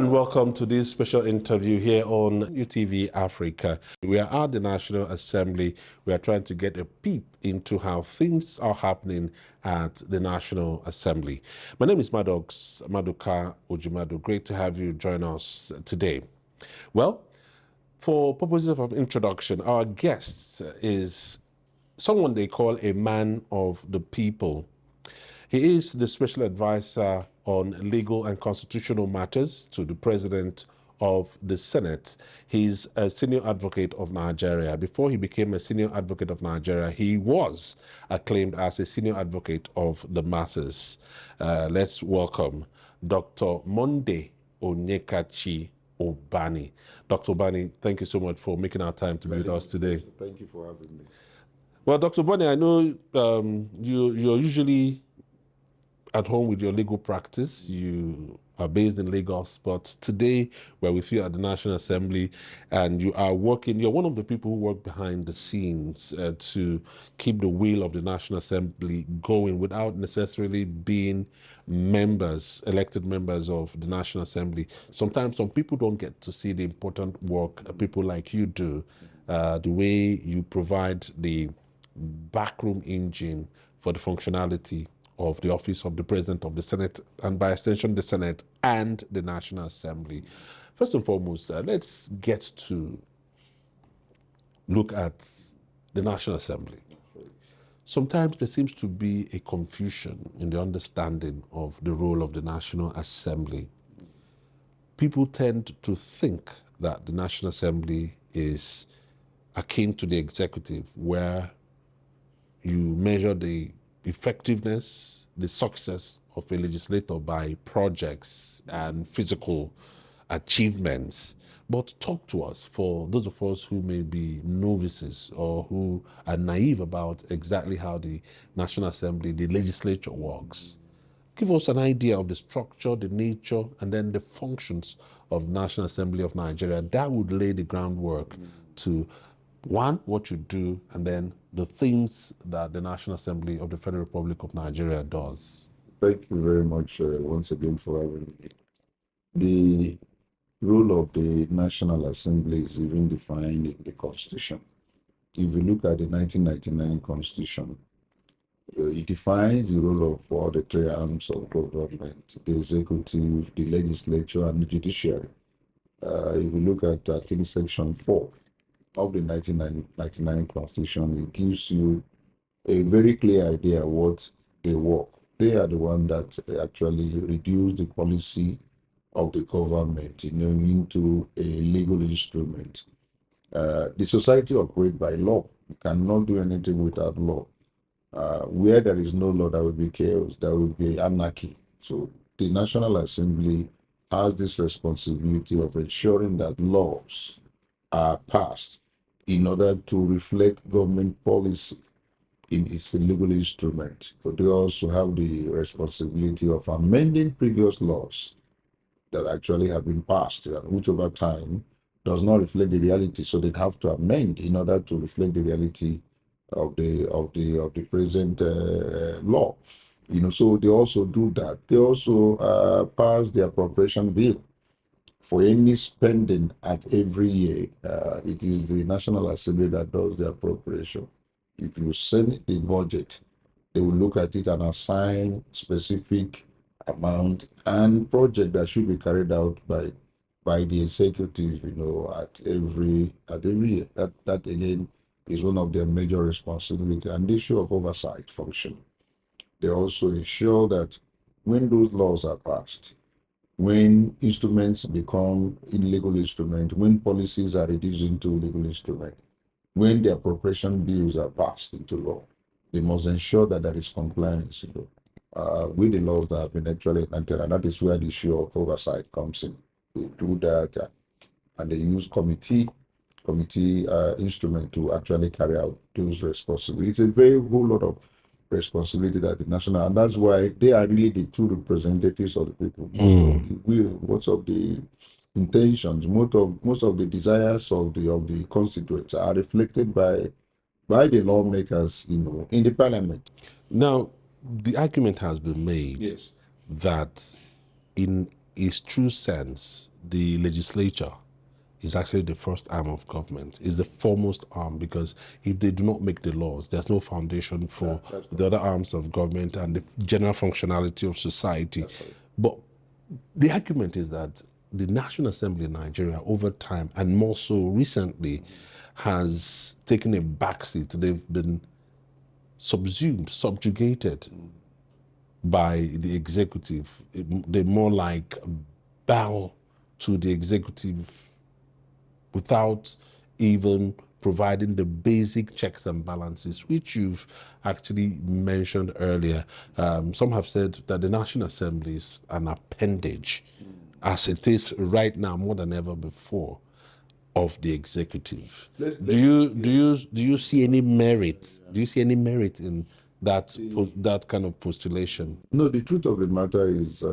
and welcome to this special interview here on UTV Africa. We are at the National Assembly. We are trying to get a peep into how things are happening at the National Assembly. My name is Maduka Ojimadu. Great to have you join us today. Well, for purposes of introduction, our guest is someone they call a man of the people. He is the special advisor on legal and constitutional matters to the president of the Senate. He's a senior advocate of Nigeria. Before he became a senior advocate of Nigeria, he was acclaimed as a senior advocate of the masses. Let's welcome Dr. Monday Onyekachi Ubani. Dr. Ubani, thank you so much for making our time to be with us today. Thank you for having me. Well, Dr. Ubani, I know you're usually at home with your legal practice. You are based in Lagos, but today we're with you at the National Assembly, and you are working, you're one of the people who work behind the scenes to keep the wheel of the National Assembly going without necessarily being elected members of the National Assembly. Sometimes some people don't get to see the important work people like you do, the way you provide the backroom engine for the functionality of the office of the President of the Senate, and by extension the Senate and the National Assembly. First and foremost, let's get to look at the National Assembly. Sometimes there seems to be a confusion in the understanding of the role of the National Assembly. People tend to think that the National Assembly is akin to the executive, where you measure the effectiveness, the success of a legislator by projects and physical achievements. But talk to us, for those of us who may be novices or who are naive about exactly how the National Assembly, the legislature works. Give us an idea of the structure, the nature, and then the functions of the National Assembly of Nigeria. That would lay the groundwork to, one, what you do, and then the things that the National Assembly of the Federal Republic of Nigeria does. Thank you very much once again for having me. The role of the National Assembly is even defined in the Constitution. If you look at the 1999 Constitution, it defines the role of all the three arms of government: the executive, the legislature, and the judiciary. If you look at, I think, Section 4 of the 1999 Constitution, it gives you a very clear idea what they work. They are the one that actually reduce the policy of the government, into a legal instrument. The society operates by law. You cannot do anything without law. Where there is no law, there will be chaos, there will be anarchy. So the National Assembly has this responsibility of ensuring that laws are passed in order to reflect government policy in its legal instrument. But they also have the responsibility of amending previous laws that actually have been passed, which over time does not reflect the reality. So they have to amend in order to reflect the reality of the present law. So they also do that. They also pass the appropriation bill for any spending at every year. It is the National Assembly that does the appropriation. If you send the budget, they will look at it and assign specific amount and project that should be carried out by the executive, at every year. That again is one of their major responsibility, and the issue of oversight function. They also ensure that when those laws are passed, when instruments become illegal instruments, when policies are reduced into legal instruments, when the appropriation bills are passed into law, they must ensure that there is compliance with the laws that have been actually enacted, and that is where the issue of oversight comes in. They do that, and they use committee instrument to actually carry out those responsibilities. It's a very whole lot of responsibility that the national, and that's why they are really the true representatives of the people. Most of the will, most of the intentions, most of the desires of the constituents are reflected by the lawmakers, in the parliament. Now, the argument has been made Yes. that in its true sense, the legislature is actually the first arm of government, is the foremost arm, because if they do not make the laws, there's no foundation for the other arms of government and the general functionality of society. But the argument is that the National Assembly in Nigeria, over time, and more so recently, has taken a backseat. They've been subjugated by the executive. They more like bow to the executive without even providing the basic checks and balances, which you've actually mentioned earlier. Some have said that the National Assembly is an appendage, as it is right now more than ever before, of the executive. Do you see any merit? Do you see any merit in that kind of postulation? No, the truth of the matter is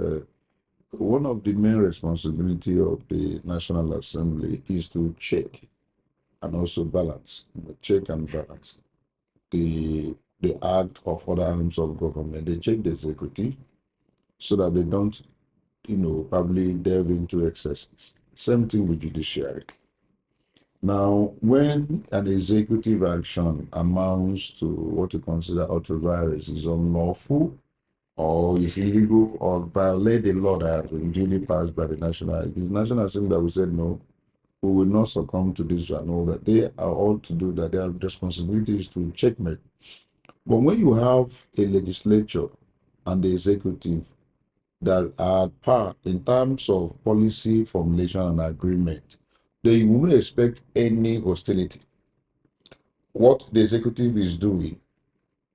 one of the main responsibility of the National Assembly is to check and also balance, check and balance the act of other arms of government. They check the executive so that they don't, probably delve into excesses. Same thing with judiciary. Now, when an executive action amounts to what you consider ultra-virus is unlawful or is illegal or violate the law that has been duly passed by the National Assembly that we said no, we will not succumb to this and all that. They are all to do that. Their responsibility is to checkmate. But when you have a legislature and the executive that are par in terms of policy formulation and agreement, then you will not expect any hostility. What the executive is doing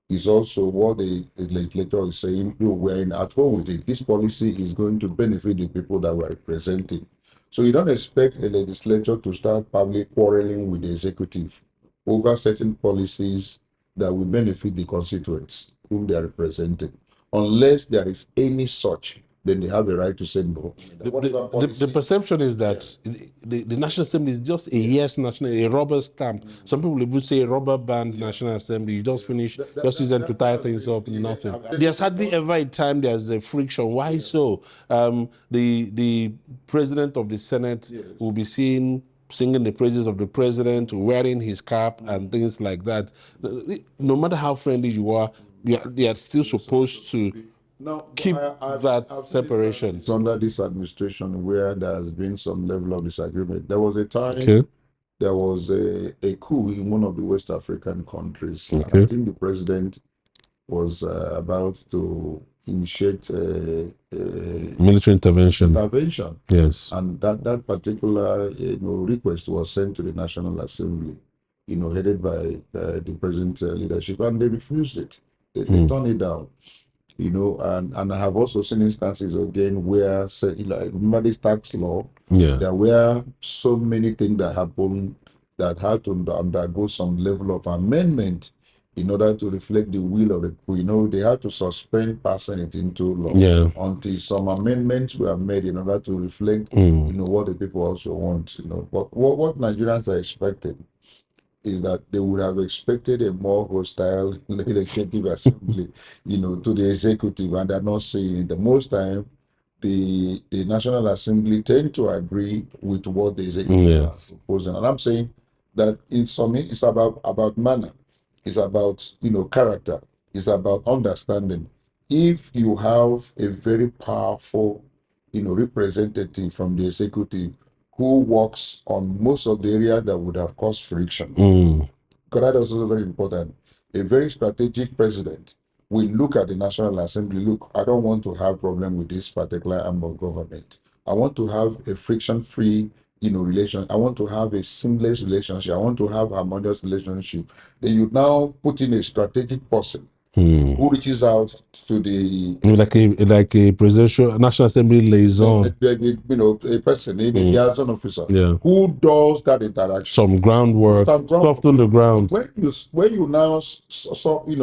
is also what the legislature is saying, we're at home with it. This policy is going to benefit the people that we're representing. So you don't expect a legislature to start publicly quarreling with the executive over certain policies that will benefit the constituents whom they are representing. Unless there is any such, then they have a right to say no. The perception is that the National Assembly is just a yes national, a rubber stamp. Some people would say a rubber band National Assembly. You just finish, just use them to tie things up, nothing. There's hardly ever a time there's a friction. Why so? The president of the Senate will be singing the praises of the president, wearing his cap and things like that. No matter how friendly you are, they are still supposed to keep that separation. It's under this administration where there has been some level of disagreement. There was a time there was a coup in one of the West African countries. And I think the president was about to initiate military intervention. Yes. And that particular request was sent to the National Assembly, headed by the present leadership, and they refused it. They turned it down. And I have also seen instances again where, remember this tax law? Yeah. There were so many things that happened that had to undergo some level of amendment in order to reflect the will of the people. They had to suspend passing it into law until some amendments were made in order to reflect, what the people also want. But what Nigerians are expecting is that they would have expected a more hostile legislative assembly, to the executive, and they're not seeing it. The most time, the National Assembly tend to agree with what the executive is proposing. And I'm saying that it's about manner, it's about character, it's about understanding. If you have a very powerful representative from the executive who works on most of the areas that would have caused friction. Because that is also very important. A very strategic president will look at the National Assembly. Look, I don't want to have problem with this particular arm of government. I want to have a friction-free, relation. I want to have a seamless relationship. I want to have harmonious relationship. Then you now put in a strategic person who reaches out to the like a presidential National Assembly liaison, a person, a liaison officer, who does that interaction, some groundwork, soften the ground. When you now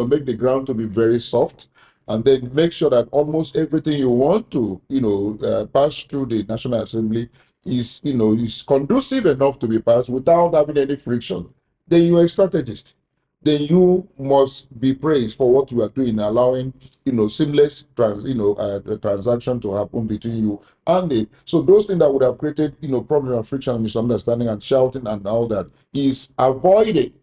make the ground to be very soft, and then make sure that almost everything you want to pass through the National Assembly is conducive enough to be passed without having any friction, then you're a strategist. then you must be praised for what you are doing, allowing seamless the transaction to happen between you and it. So those things that would have created problem and friction and misunderstanding and shouting and all that is avoided.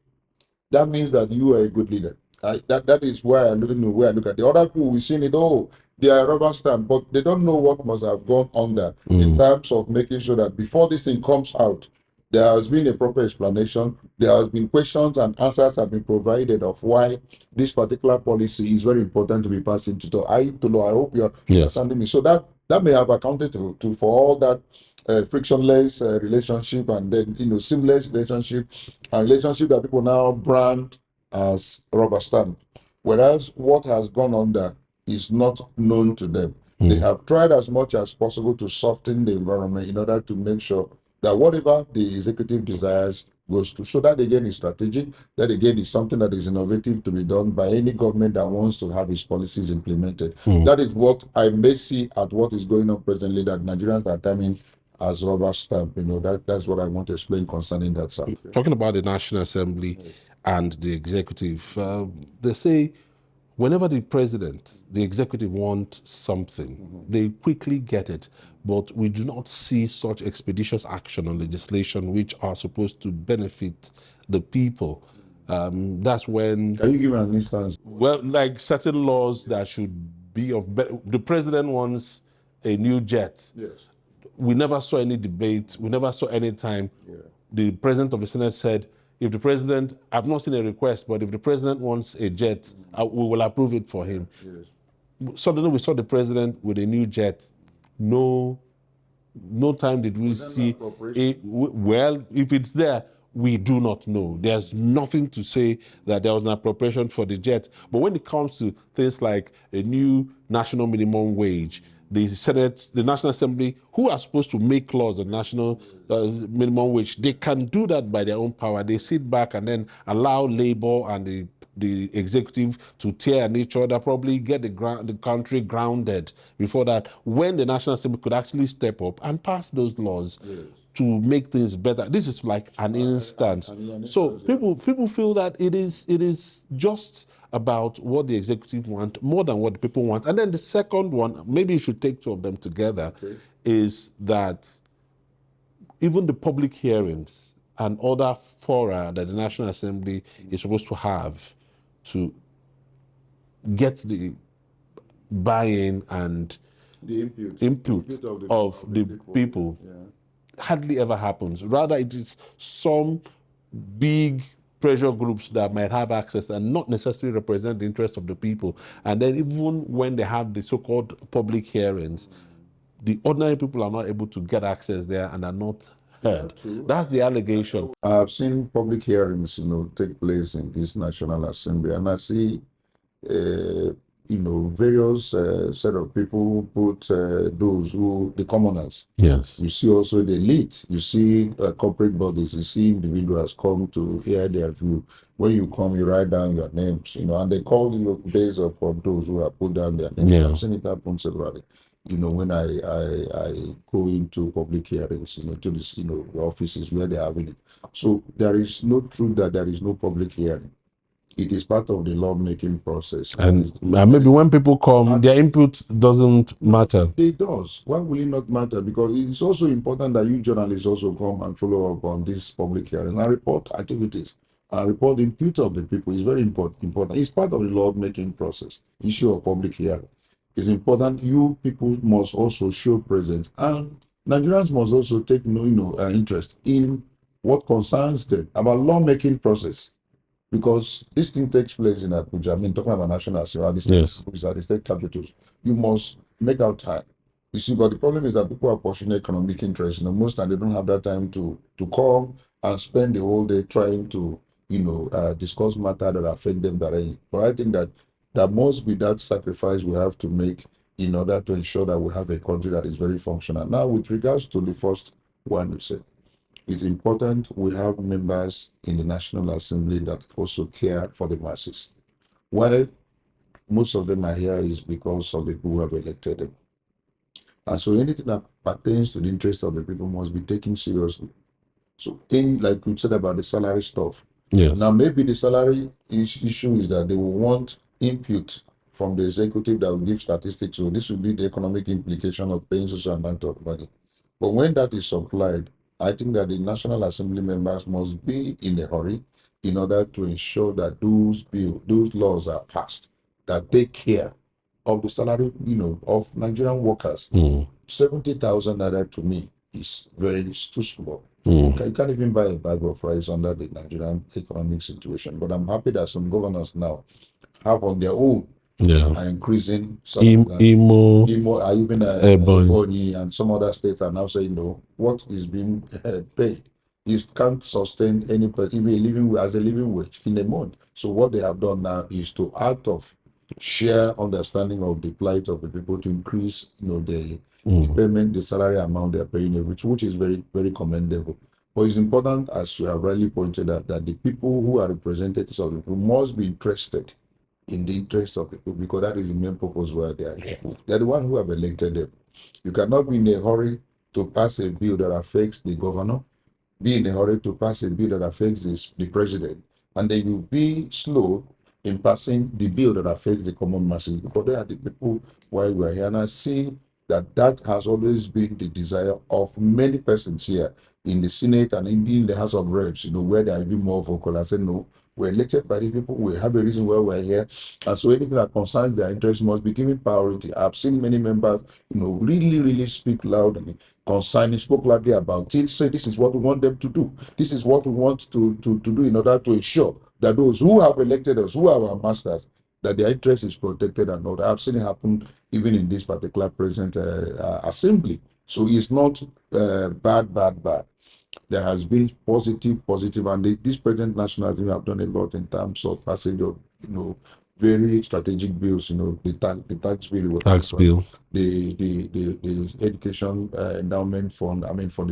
That means that you are a good leader. That is why I look where I look at the other people. We seen it. Oh, they are rubber stamp, but they don't know what must have gone under in terms of making sure that before this thing comes out, there has been a proper explanation. There has been questions and answers have been provided of why this particular policy is very important to be passed into law. I hope you are understanding me. So that may have accounted to for all that frictionless relationship, and then seamless relationship, and relationship that people now brand as rubber stamp, whereas what has gone on there is not known to them. They have tried as much as possible to soften the environment in order to make sure that whatever the executive desires goes to. So that again is strategic. That again is something that is innovative to be done by any government that wants to have its policies implemented. That is what I may see at what is going on presently, that Nigerians are timing as rubber stamp. That's what I want to explain concerning that, sir. Talking about the National Assembly and the executive, they say whenever the president, the executive want something, they quickly get it. But we do not see such expeditious action on legislation which are supposed to benefit the people. That's when, Can you give an instance? well, like certain laws that should be of the president wants a new jet. Yes. We never saw any debate. We never saw any time. The president of the Senate said, if the president, I've not seen a request, but if the president wants a jet, we will approve it for him. Suddenly we saw the president with a new jet. No time did we see well, if it's there, we do not know. There's nothing to say that there was an appropriation for the jet. But when it comes to things like a new national minimum wage, the Senate, the National Assembly, who are supposed to make laws on national minimum wage, they can do that by their own power. They sit back and then allow labor and the executive to tear at each other, probably get the country grounded before that, when the National Assembly could actually step up and pass those laws to make things better. This is like an instance. So people feel that it is just about what the executive want more than what the people want. And then the second one, maybe you should take two of them together, is that even the public hearings and other fora that the National Assembly is supposed to have to get the buy-in and The input of the people hardly ever happens. Rather, it is some big pressure groups that might have access and not necessarily represent the interest of the people. And then even when they have the so-called public hearings, the ordinary people are not able to get access there and are not heard. That's the allegation. I've seen public hearings, take place in this National Assembly, and I see, various set of people put those who, the commoners. Yes. You see also the elite. You see corporate bodies. You see individuals come to hear their view. When you come, you write down your names, and they call you based upon those who have put down their names. Yeah. I've seen it happen severally. When I go into public hearings, to this, the offices where they're having it. So there is no truth that there is no public hearing. It is part of the lawmaking process. And maybe when people come, their input doesn't matter. It does. Why will it not matter? Because it's also important that you journalists also come and follow up on these public hearings and report activities and report the input of the people. It's very important. It's part of the lawmaking process. Issue of public hearing is important. You people must also show presence, and Nigerians must also take interest in what concerns them about lawmaking process. Because this thing takes place in Abuja. I mean, talking about national assembly, Yes. the state capitals, you must make out time. You see, but the problem is that people are pursuing economic interest. Most time they don't have that time to come and spend the whole day trying to, discuss matter that affect them directly. But I think that there must be that sacrifice we have to make in order to ensure that we have a country that is very functional. Now, with regards to the first one you said, it's important we have members in the National Assembly that also care for the masses. Why most of them are here is because of the people who have elected them. And so anything that pertains to the interest of the people must be taken seriously. So like you said about the salary stuff, Yes. Now, maybe the salary issue is that they will want input from the executive that will give statistics. So this will be the economic implication of paying such amount of money. But when that is supplied, I think that the National Assembly members must be in a hurry in order to ensure that those laws are passed that take care of the salary, of Nigerian workers. 70,000 naira to me is too small. You can't even buy a bag of rice under the Nigerian economic situation. But I'm happy that some governors now have on their own are increasing Imo, even Ebonyi. Ubani and some other states are now saying, no, what is being paid can't sustain any even as a living wage in a month. So what they have done now is to out of share understanding of the plight of the people to increase, the payment, the salary amount they're paying which is very, very commendable. But it's important, as you have rightly pointed out, that the people who are representatives of the people must be interested in the interest of people, because that is the main purpose why they are here. They're the one who have elected them. You cannot be in a hurry to pass a bill that affects the governor, be in a hurry to pass a bill that affects the president, and then you be slow in passing the bill that affects the common masses, because they are the people why we are here. And I see that has always been the desire of many persons here in the Senate and in the House of Reps, where they are even more vocal and say, no, we're elected by the people, we have a reason why we're here. And so anything that concerns their interest must be given priority. I've seen many members, really, really speak loudly spoke loudly about it, say this is what we want them to do. This is what we want to do in order to ensure that those who have elected us, who are our masters, that their interest is protected and all. I've seen it happen even in this particular present assembly. So it's not bad. There has been positive, and this present national team have done a lot in terms of passage of, very strategic bills. The tax bill, the education endowment fund. I mean, for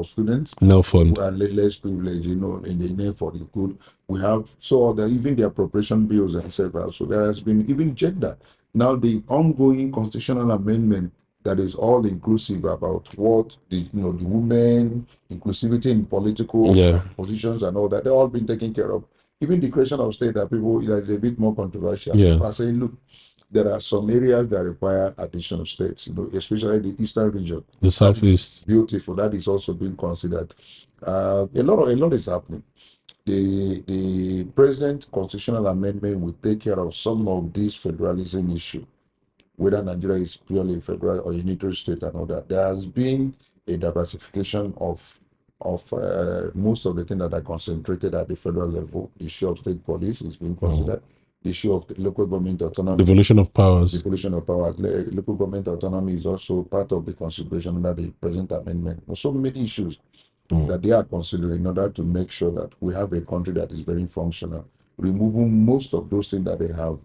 students who are less privileged, in the name for the good. We have even the appropriation bills and several. So there has been even gender. Now the ongoing constitutional amendment that is all inclusive about what the women, inclusivity in political positions and all that, they're all been taken care of. Even the creation of state that people is a bit more controversial. People are saying, look, there are some areas that require additional states, especially the eastern region, the southeast. Beautiful. That is also being considered. A lot is happening. The present constitutional amendment will take care of some of these federalism issue, whether Nigeria is purely federal or unitary state and all that. There has been a diversification of most of the things that are concentrated at the federal level. The issue of state police is being considered. The issue of the local government autonomy. Devolution of powers. Devolution of power. Local government autonomy is also part of the consideration under the present amendment. So many issues that they are considering in order to make sure that we have a country that is very functional, removing most of those things that they have,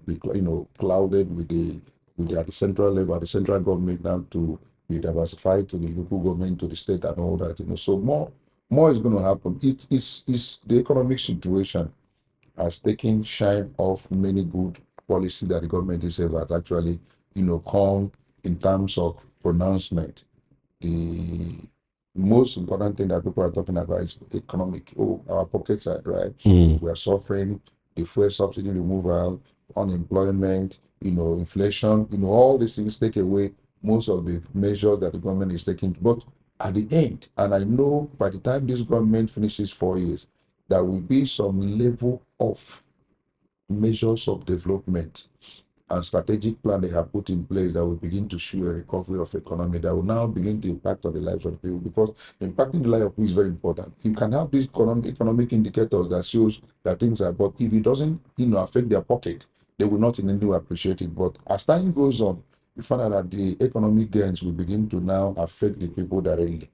clouded at the central level, at the central government, now to be diversified to the local government, to the state and all that. So more is going to happen. It's the economic situation has taken shine off many good policy that the government itself has actually, come in terms of pronouncement. The most important thing that people are talking about is economic. Oh, our pockets are dry. We are suffering. The fuel subsidy removal, unemployment, inflation, all these things take away most of the measures that the government is taking. But at the end, and I know by the time this government finishes 4 years, there will be some level of measures of development and strategic plan they have put in place that will begin to show a recovery of economy that will now begin to impact on the lives of people, because impacting the life of people is very important. You can have these economic indicators that shows that things are, but if it doesn't, affect their pocket, they will not in any way appreciate it. But as time goes on, you find out that the economic gains will begin to now affect the people directly.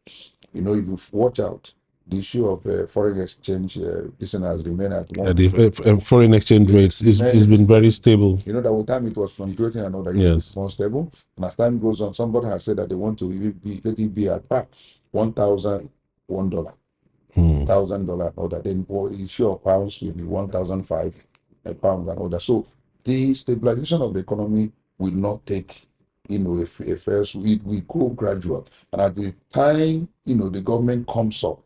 If you watch out, the issue of foreign exchange, this one has remained at one. The foreign exchange rates has been very stable. That one time it was fluctuating and all that. It's more stable. And as time goes on, somebody has said that they want to let it be at par, $1,001, $1,000 and all that. Then the issue of pounds will be 1,005 pounds and all that. So the stabilization of the economy will not take a first. It will go gradual. And at the time, the government comes up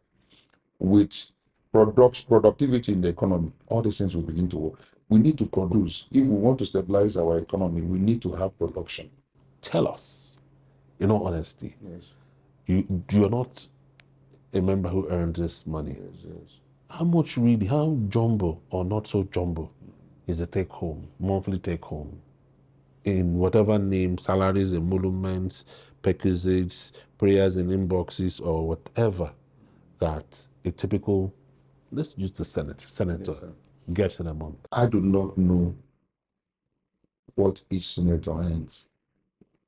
with productivity in the economy, all these things will begin to work. We need to produce. If we want to stabilize our economy, we need to have production. Tell us, in all honesty, Yes. you're not a member who earned this money. Yes. How much really, how jumbo or not so jumbo is the take home, monthly take home? In whatever name, salaries, emoluments, packages, prayers in inboxes, or whatever that a typical, let's use the senator gets in a month. I do not know what each senator earns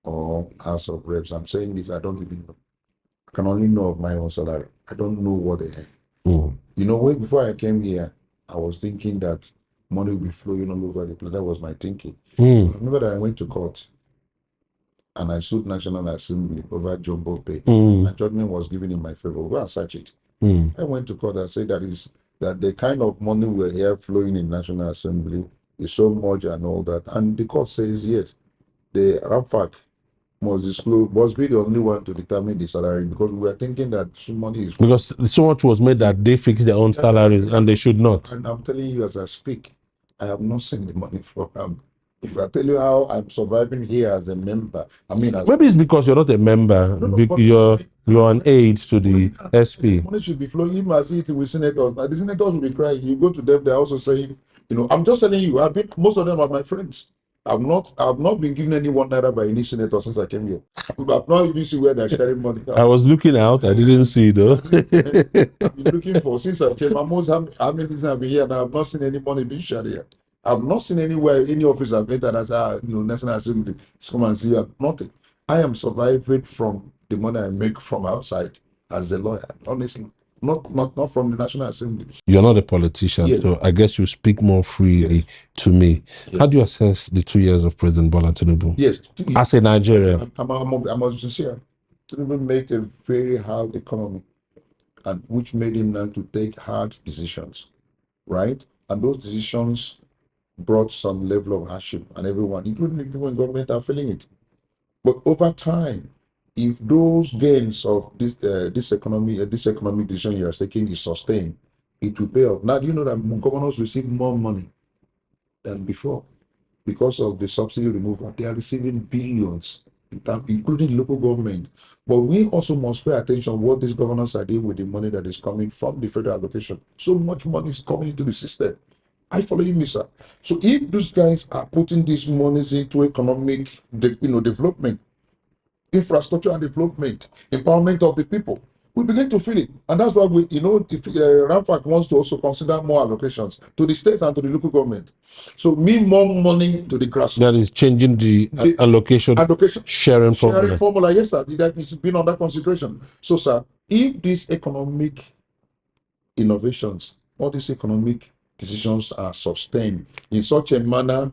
or House of Reps. I'm saying this, I don't even know. I can only know of my own salary. I don't know what they earn. You know, before I came here, I was thinking that money will be flowing all over the place. That was my thinking. I remember that I went to court and I sued National Assembly over jumbo pay. My judgment was given in my favor. Go and search it. I went to court and said that the kind of money we're here flowing in National Assembly is so much and all that. And the court says yes, the RAFAC must be the only one to determine the salary, because we were thinking that some money is because so much was made that they fix their own salaries and they should not. And I'm telling you as I speak, I have not seen the money from them. If I tell you how I'm surviving here as a member, I mean, maybe it's because you're not a member. You're an aide to the SP. Money should be flowing. Even as it with senators, now the senators will be crying. You go to them, they're also saying, I'm just telling you, most of them are my friends. I've not been given any $1 by any senator since I came here. I've not even seen where they're sharing money. I was looking out, I didn't see though. I've been looking for since I came. How many days I've been here now? I've not seen any money being shared here. I've not seen anywhere, any office I've entered and said, National Assembly, come and see. Nothing. I am surviving from the money I make from outside as a lawyer, honestly. Not from the National Assembly. You're not a politician, Yes. so I guess you speak more freely to me. Yes. How do you assess the 2 years of President Bola Tinubu? Yes. As a Nigerian. I'm sincere. Tinubu made a very hard economy, and which made him now to take hard decisions, right? And those decisions brought some level of hardship, and everyone, including the people in government, are feeling it. But over time, if those gains of this economic decision you are taking is sustained, it will pay off. Now, do you know that governors receive more money than before because of the subsidy removal? They are receiving billions, including local government. But we also must pay attention what these governors are doing with the money that is coming from the federal allocation. So much money is coming into the system. I follow you, sir. So if those guys are putting these monies into economic, development, infrastructure and development, empowerment of the people, we begin to feel it. And that's why if RAMFAC wants to also consider more allocations to the states and to the local government. So mean more money to the grassroots. That is changing the allocation sharing formula. Yes, sir. That is been under consideration. So, sir, if these economic innovations, all these economic decisions are sustained in such a manner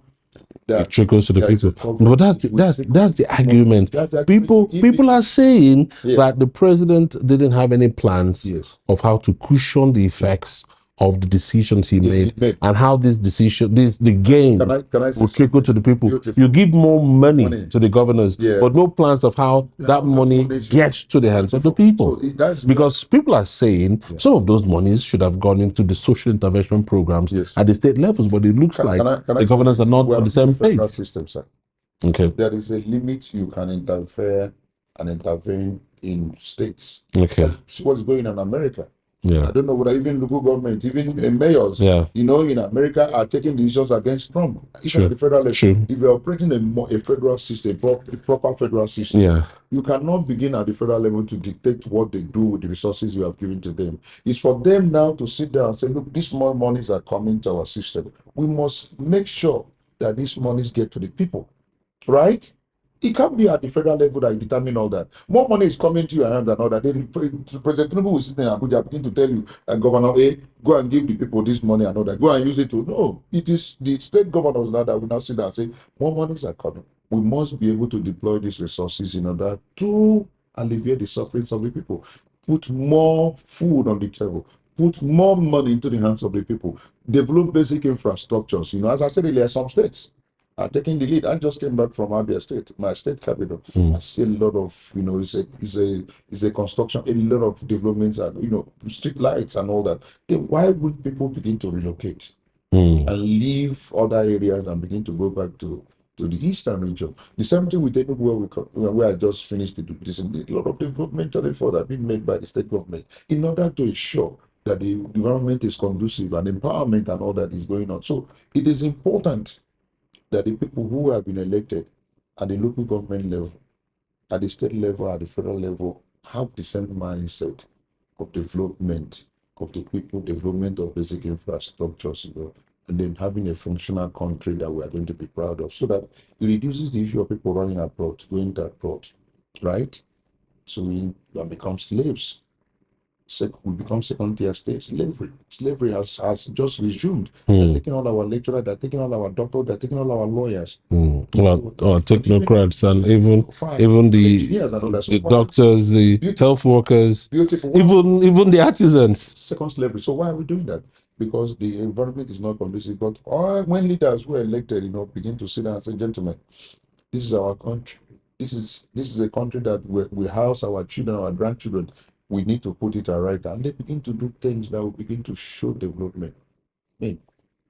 that it trickles to the people. But that's the argument. People are saying that the president didn't have any plans of how to cushion the effects of the decisions he made and how the gain will trickle to the people. You give more money to the governors, but no plans of how that money gets to the hands of the people. Because people are saying some of those monies should have gone into the social intervention programs at the state levels, but it looks like the governors are not on the same page. System, sir. Okay. There is a limit you can interfere and intervene in states. Okay. See what's going on in America. Yeah. I don't know whether even local government, even mayors, in America are taking decisions against Trump. Even at the federal level. If you're operating a federal system, a proper federal system, you cannot begin at the federal level to dictate what they do with the resources you have given to them. It's for them now to sit down and say, look, these more monies are coming to our system. We must make sure that these monies get to the people, right? It can't be at the federal level that you determine all that. More money is coming to your hands and all that. Then President Tinubu will sit in Abuja, begin to tell you, Governor A, go and give the people this money and all that. Go and use it to. No, it is the state governors now that will now sit down and say, more monies are coming. We must be able to deploy these resources in order to alleviate the sufferings of the people. Put more food on the table. Put more money into the hands of the people. Develop basic infrastructures. As I said earlier, some states, are taking the lead. I just came back from Abia State, my state capital. I see a lot of, it's a construction, a lot of developments and, street lights and all that. Then why would people begin to relocate and leave other areas and begin to go back to the eastern region? The same thing with Enugu, where I just finished this. A lot of development effort have been made by the state government in order to ensure that the environment is conducive and empowerment and all that is going on. So it is important that the people who have been elected at the local government level, at the state level, at the federal level, have the same mindset of development of the people, development of basic infrastructures, and then having a functional country that we are going to be proud of, so that it reduces the issue of people running abroad, going to abroad, right? So we become slaves. We become second-tier state. Slavery has just resumed. They're taking all our lecturers, they're taking all our doctors, they're taking all our lawyers. Or technocrats and Fine. even the engineers and all that. So the why- doctors, the health workers, Beautiful. even the artisans. Second slavery. So why are we doing that? Because the environment is not conducive. But when leaders were elected, begin to sit down and say, gentlemen, this is our country. This is a country that we house our children, our grandchildren. We need to put it right. And they begin to do things that will begin to show development. I mean,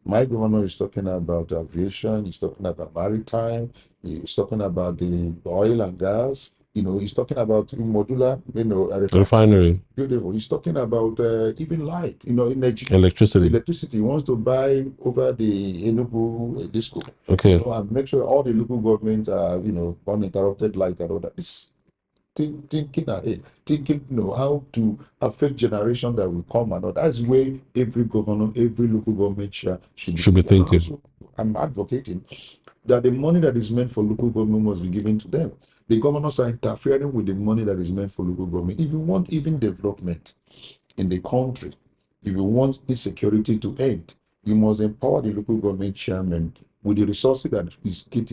my governor is talking about aviation, he's talking about maritime, he's talking about the oil and gas, he's talking about modular, a Refinery, beautiful. He's talking about even light, energy, electricity. He wants to buy over the Enugu disco, Okay. and make sure all the local governments are, uninterrupted light and all that. It's thinking ahead, thinking, how to affect generation that will come and all. That's where every governor, every local government should be thinking. I'm advocating that the money that is meant for local government must be given to them. The governors are interfering with the money that is meant for local government. If you want even development in the country, if you want insecurity to end, you must empower the local government chairman with the resources that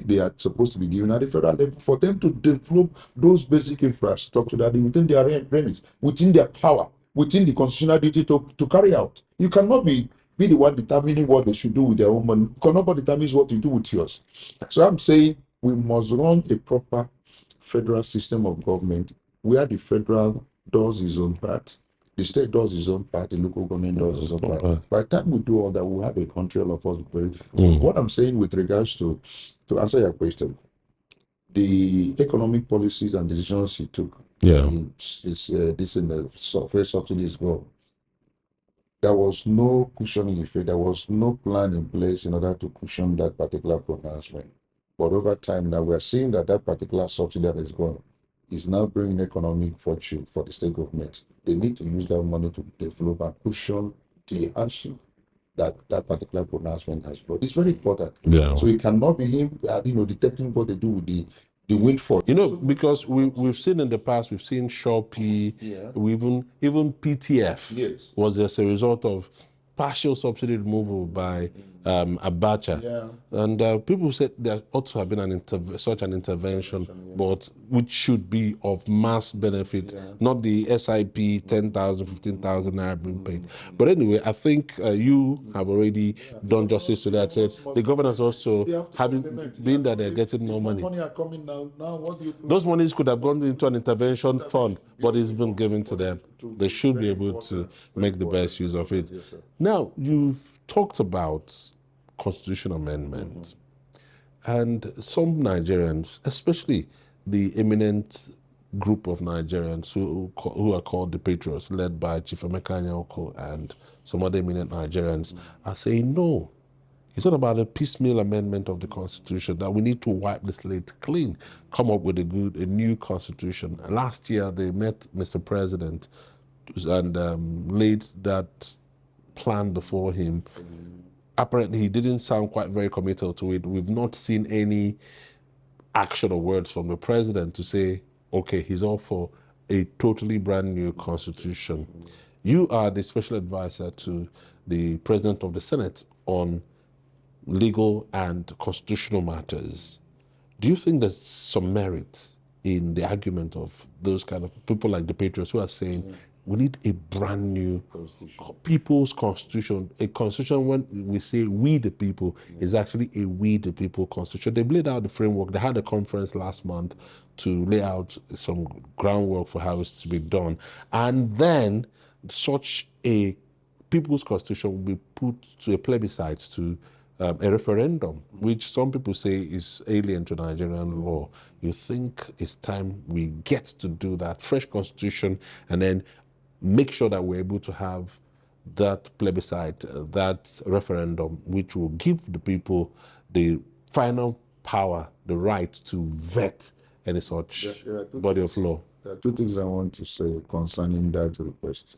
they are supposed to be given at the federal level for them to develop those basic infrastructure that is within their remit, within their power, within the constitutional duty to carry out. You cannot be the one determining what they should do with their own money. You cannot determine what you do with yours. So I'm saying we must run a proper federal system of government where the federal does its own part, the state does its own part, the local government does its own part. By the time we do all that, we'll have a country all of us very. So what I'm saying with regards to answer your question, the economic policies and decisions he took, this in the software subsidies go. There was no cushioning effect. There was no plan in place in order to cushion that particular pronouncement. But over time, now we're seeing that particular subsidy that is gone is now bringing economic fortune for the state government. They need to use that money to develop and cushion the hardship that particular pronouncement has brought. It's very important. Yeah. So it cannot be him, detecting what they do with the windfall. Because we've seen in the past, we've seen Shopee, we even PTF was as a result of partial subsidy removal by Abacha. And people said there ought to have been such an intervention, but which should be of mass benefit, not the SIP 10,000, 15,000 naira being paid. But anyway, I think you have already done justice to that. Said the governors also being that they're getting more money. Money are coming now. Now, what do you do? Those monies could have gone into an intervention fund, but it's been given to them. They should be able to make the best use of it. Now, you've talked about constitution amendment, and some Nigerians, especially the eminent group of Nigerians who are called the Patriots, led by Chief Emeka Anyako and some other eminent Nigerians, are saying no. It's not about a piecemeal amendment of the Constitution, that we need to wipe the slate clean, come up with a new Constitution. Last year, they met Mr. President and laid that plan before him. Apparently, he didn't sound quite very committal to it. We've not seen any action or words from the president to say, okay, he's all for a totally brand new Constitution. You are the special advisor to the President of the Senate on legal and constitutional matters. Do you think there's some merit in the argument of those kind of people like the Patriots who are saying We need a brand new Constitution. people's constitution. A constitution, when we say we the people, is actually a we the people constitution. They laid out the framework. They had a conference last month to lay out some groundwork for how it's to be done. And then such a people's constitution will be put to a plebiscite, to a referendum, which some people say is alien to Nigerian law. You think it's time we get to do that fresh constitution, and then make sure that we're able to have that plebiscite, that referendum, which will give the people the final power, the right to vet any such There are two body things. of law. There are two things I want to say concerning that request.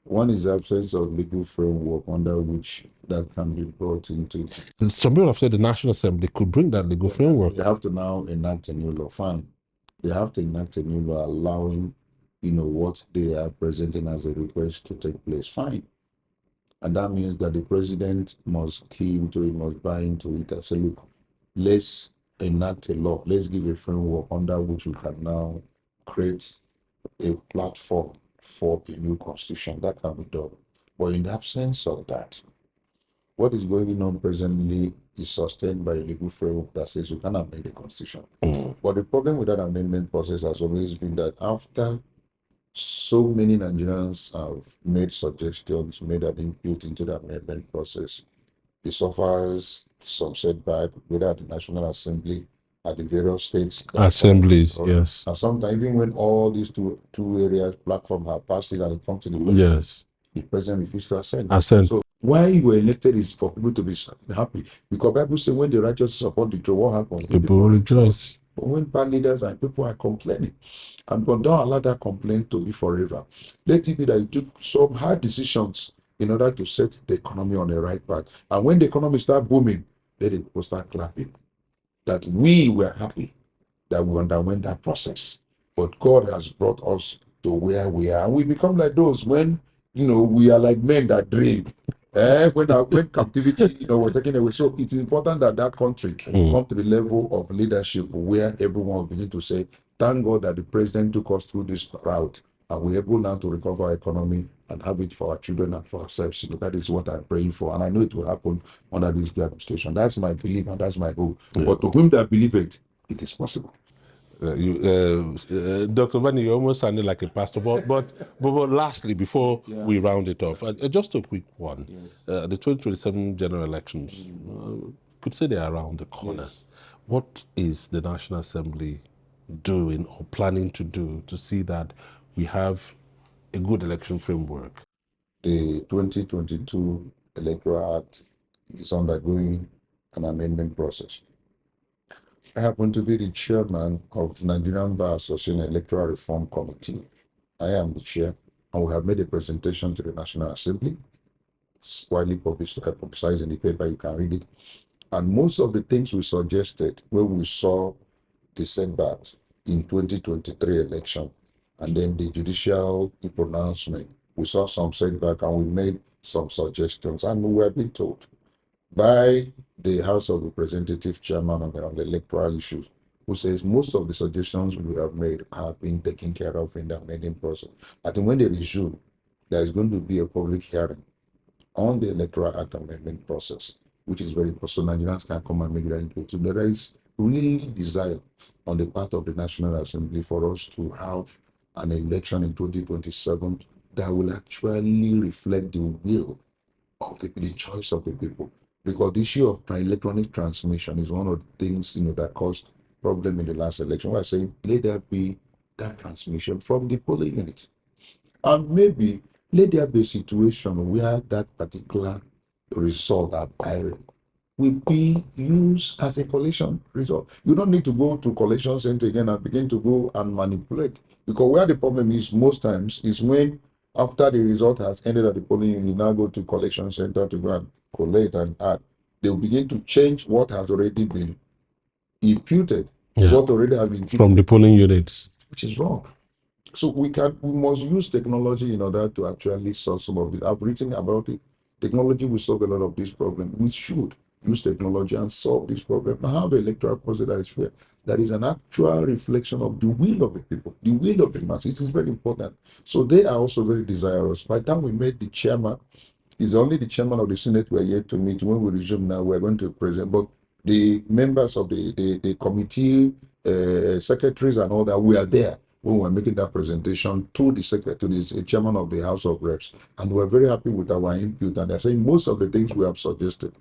One is the absence of legal framework under which that can be brought into. Some people have said the National Assembly could bring that legal framework. They have to now enact a new law. Fine. They have to enact a new law allowing, what they are presenting as a request to take place. Fine. And that means that the president must key into it, must buy into it and say, look, let's enact a law. Let's give a framework under which we can now create a platform for a new constitution. That can be done. But in the absence of that, what is going on presently is sustained by a legal framework that says you cannot amend the constitution. But the problem with that amendment process has always been that after so many Nigerians have made suggestions, made an input into the amendment process, it suffers some setback, whether at the National Assembly, at the various states Assemblies, yes. and sometimes even when all these two areas platform have passed it and it comes to the president, Yes. the president refused to assent. Assent. So why you were elected is for people to be happy. Because Bible says when the righteous support the truth, what happens? People rejoice. But when bad leaders and people are complaining, and but don't allow that complaint to be forever. Let it be that you took some hard decisions in order to set the economy on the right path. And when the economy start booming, let the people start clapping. That we were happy that we underwent that process. But God has brought us to where we are. And we become like those when, we are like men that dream. When captivity, was taken away. So it's important that that country come to the level of leadership where everyone will begin to say, thank God that the president took us through this route and we're able now to recover our economy and have it for our children and for ourselves. That is what I'm praying for. And I know it will happen under this good administration. That's my belief and that's my hope. But to whom that believe it is possible. Dr. Ubani, you almost sounded like a pastor. But lastly, before we round it off, just a quick one. The 2027 general elections, could say they're around the corner. Yes. What is the National Assembly doing or planning to do to see that we have a good election framework? The 2022 Electoral Act is undergoing an amendment process. I happen to be the chairman of Nigerian Bar Association Electoral Reform Committee. I am the chair, and we have made a presentation to the National Assembly. It's widely publicized in the paper, you can read it. And most of the things we suggested when we saw the setbacks in 2023 election, and then the judicial pronouncement, we saw some setback and we made some suggestions, and we were being told by the House of Representative Chairman on the electoral issues, who says most of the suggestions we have made have been taken care of in the amending process. I think when they resume, there is going to be a public hearing on the Electoral Act amendment process, which is very important. So Nigerians can come and make their input. So there is really desire on the part of the National Assembly for us to have an election in 2027 that will actually reflect the will of the choice of the people. Because the issue of electronic transmission is one of the things that caused problem in the last election. Where I say let there be that transmission from the polling unit. And maybe let there be a situation where that particular result at IREC will be used as a collection result. You don't need to go to collection center again and begin to go and manipulate. Because where the problem is most times is when after the result has ended at the polling unit, you now go to collection center to go and collect and add. They'll begin to change what has already been imputed, what already has been imputed, from the polling units, which is wrong. So we must use technology in order to actually solve some of this. I've written about it. Technology will solve a lot of these problems. We should. use technology and solve this problem and have an electoral process that is fair, that is an actual reflection of the will of the people, the will of the masses. It is very important. So they are also very desirous. By the time we met the chairman, it's only the chairman of the Senate we are yet to meet. When we resume now, we're going to present. But the members of the committee, secretaries and all that, we are there when we're making that presentation to the secretary, to the chairman of the House of Reps. And we're very happy with our input. And they're saying most of the things we have suggested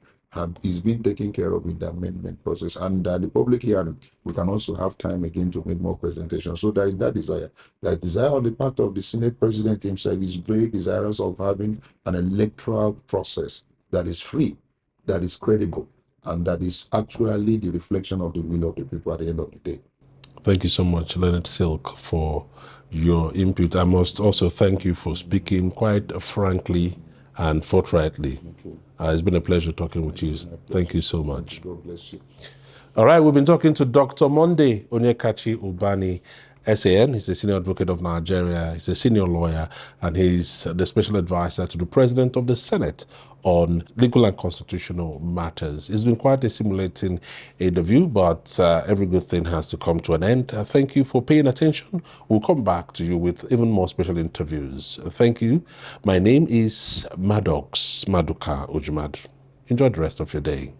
is being taken care of in the amendment process. And the public hearing, we can also have time again to make more presentations. So there is that desire. That desire on the part of the Senate President himself is very desirous of having an electoral process that is free, that is credible, and that is actually the reflection of the will of the people at the end of the day. Thank you so much, Leonard Silk, for your input. I must also thank you for speaking quite frankly and forthrightly. It's been a pleasure talking with you. Thank you so much. God bless you. All right, we've been talking to Dr. Monday Onyekachi Ubani, SAN. He's a senior advocate of Nigeria. He's a senior lawyer, and he's the special advisor to the President of the Senate on legal and constitutional matters. It's been quite a stimulating interview, but every good thing has to come to an end. Thank you for paying attention. We'll come back to you with even more special interviews. Thank you. My name is Maddox Maduka Ujumad. Enjoy the rest of your day.